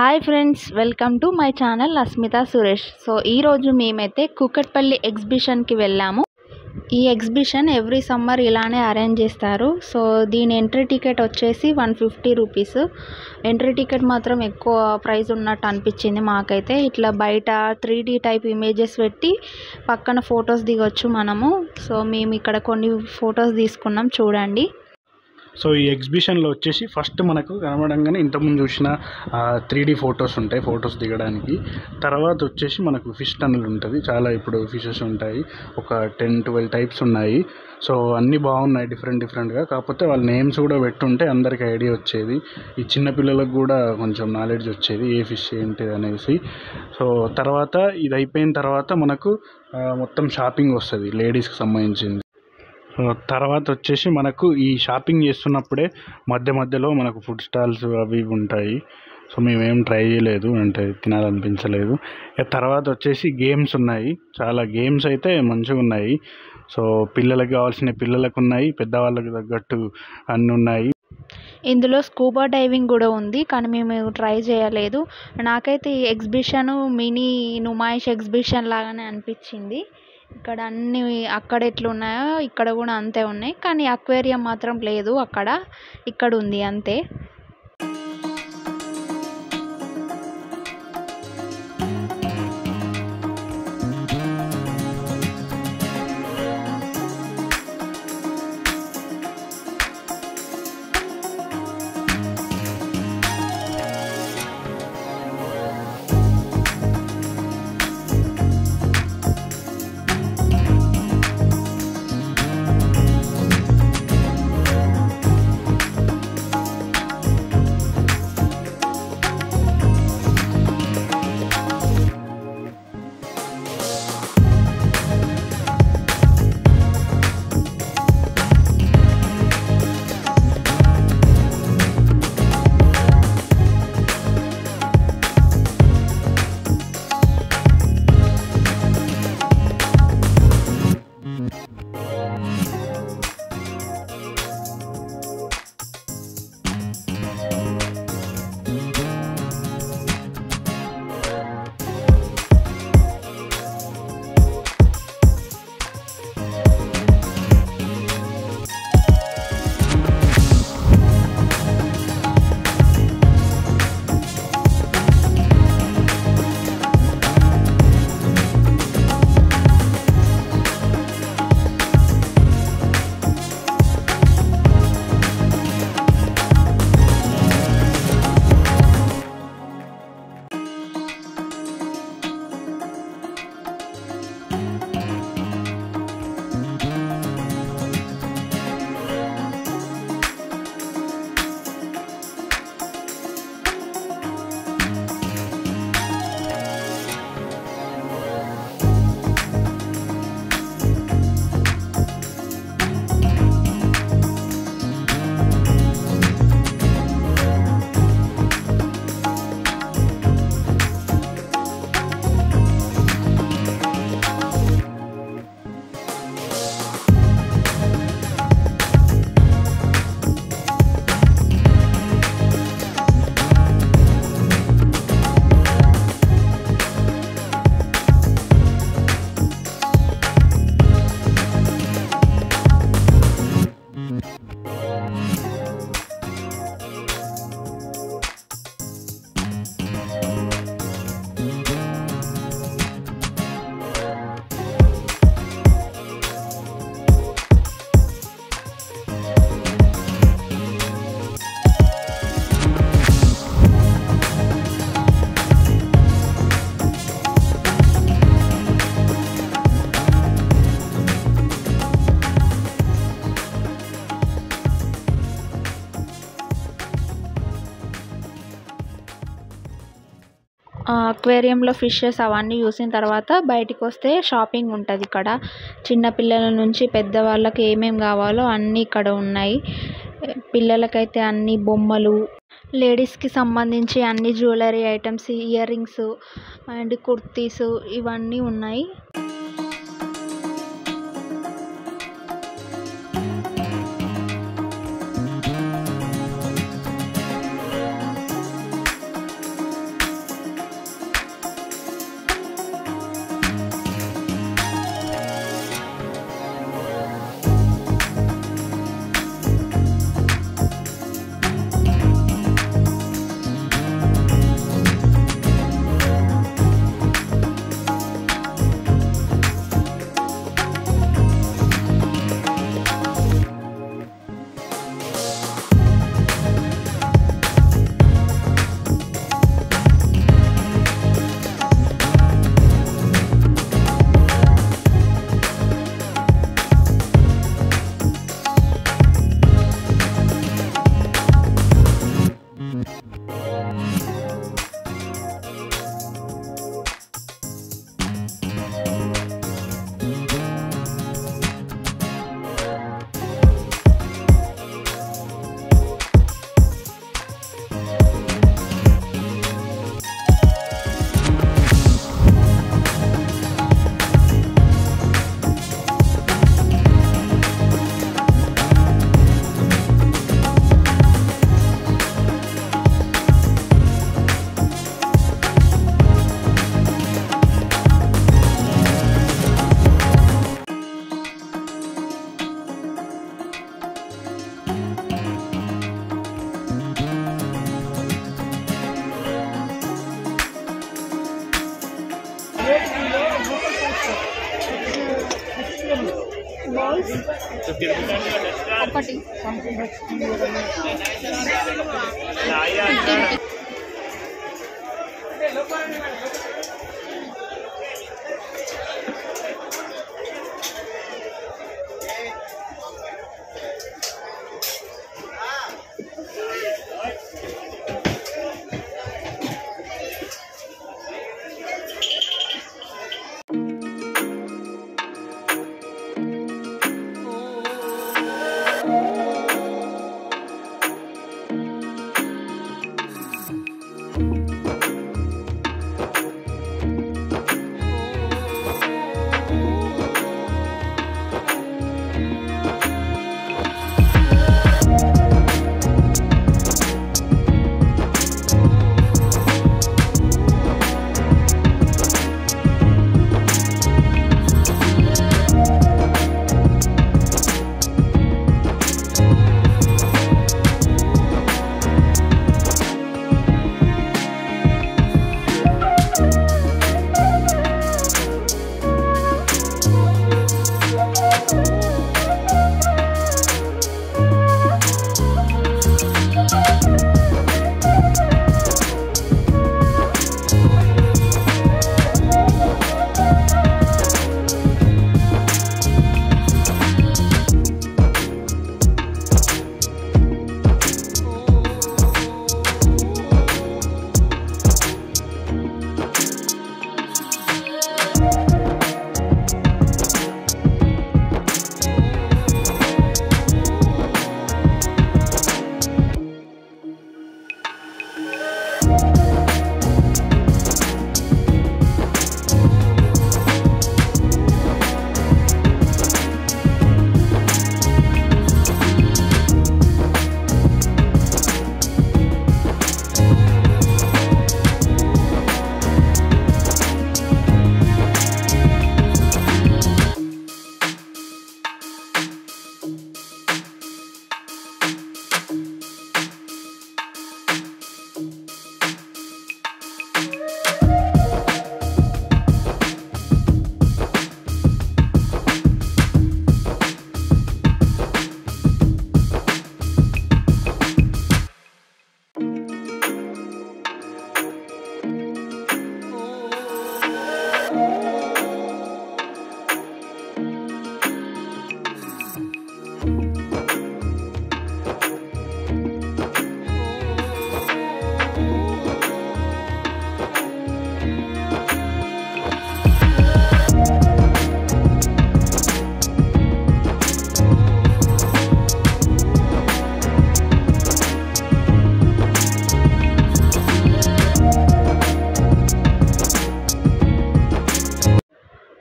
Hi friends, welcome to my channel Asmita Suresh. So ఈరోజు మేమైతే కూకట్పల్లి ఎగ్జిబిషన్కి వెళ్ళాము. ఈ ఎగ్జిబిషన్ ఎవ్రీ సమ్మర్ ఇలానే అరేంజ్ చేస్తారు. సో దీని ఎంట్రీ టికెట్ వచ్చేసి 150 రూపీస్. ఎంట్రీ టికెట్ మాత్రం ఎక్కువ ప్రైస్ ఉన్నట్టు అనిపించింది మాకైతే. ఇట్లా బయట 3D టైప్ ఇమేజెస్ పెట్టి పక్కన ఫొటోస్ దిగొచ్చు మనము. సో మేము ఇక్కడ కొన్ని ఫొటోస్ తీసుకున్నాం, చూడండి. సో ఈ ఎగ్జిబిషన్లో వచ్చేసి ఫస్ట్ మనకు కనబడంగానే ఇంతకుముందు చూసిన 3D ఫొటోస్ ఉంటాయి, ఫొటోస్ దిగడానికి. తర్వాత వచ్చేసి మనకు ఫిష్ టన్నల్ ఉంటుంది. చాలా ఇప్పుడు ఫిషెస్ ఉంటాయి, ఒక 10-12 టైప్స్ ఉన్నాయి. సో అన్నీ బాగున్నాయి డిఫరెంట్గా. కాకపోతే వాళ్ళ నేమ్స్ కూడా పెట్టుంటే అందరికీ ఐడియా వచ్చేది. ఈ చిన్నపిల్లలకు కూడా కొంచెం నాలెడ్జ్ వచ్చేది ఏ ఫిష్ ఏంటిది అనేసి. సో తర్వాత ఇది అయిపోయిన తర్వాత మనకు మొత్తం షాపింగ్ వస్తుంది, లేడీస్కి సంబంధించింది. తర్వాత వచ్చేసి మనకు ఈ షాపింగ్ చేస్తున్నప్పుడే మధ్యలో మనకు ఫుడ్ స్టాల్స్ అవి ఉంటాయి. సో మేమేం ట్రై చేయలేదు, అంటే తినాలనిపించలేదు. తర్వాత వచ్చేసి గేమ్స్ ఉన్నాయి, చాలా గేమ్స్ అయితే మంచిగా ఉన్నాయి. సో పిల్లలకు కావాల్సిన పిల్లలకు ఉన్నాయి, పెద్దవాళ్ళకి తగ్గట్టు అన్నీ ఉన్నాయి. ఇందులో స్కూబా డైవింగ్ కూడా ఉంది, కానీ మేము ట్రై చేయలేదు. నాకైతే ఈ ఎగ్జిబిషన్ మినీ నుమాయిష్ ఎగ్జిబిషన్ లాగానే అనిపించింది. ఇక్కడ అన్నీ అక్కడ ఎట్లున్నాయో ఇక్కడ కూడా అంతే ఉన్నాయి, కానీ అక్వేరియం మాత్రం లేదు ఇక్కడ ఉంది అంతే. అక్వేరియంలో ఫిషెస్ అవన్నీ చూసిన తర్వాత బయటికి వస్తే షాపింగ్ ఉంటుంది. ఇక్కడ చిన్నపిల్లల నుంచి పెద్దవాళ్ళకి ఏమేమి కావాలో అన్నీ ఇక్కడ ఉన్నాయి. పిల్లలకైతే అన్ని బొమ్మలు, లేడీస్కి సంబంధించి అన్ని jewellery items, ear rings and kurtis ఇవన్నీ ఉన్నాయి. ఒకటి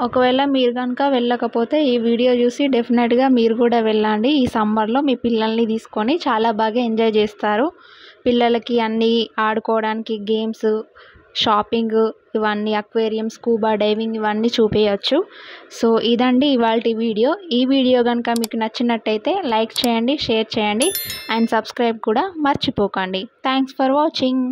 ఒకవేళ మీరు కనుక వెళ్ళకపోతే ఈ వీడియో చూసి డెఫినెట్గా మీరు కూడా వెళ్ళండి. ఈ సమ్మర్లో మీ పిల్లల్ని తీసుకొని చాలా బాగా ఎంజాయ్ చేస్తారు. పిల్లలకి అన్నీ ఆడుకోవడానికి గేమ్స్, షాపింగ్, ఇవన్నీ అక్వేరియం, స్కూబా డైవింగ్ ఇవన్నీ చూపించవచ్చు. సో ఇదండి ఇవాల్టి వీడియో. ఈ వీడియో కనుక మీకు నచ్చినట్టయితే లైక్ చేయండి, షేర్ చేయండి అండ్ సబ్స్క్రైబ్ కూడా మర్చిపోకండి. Thanks for watching.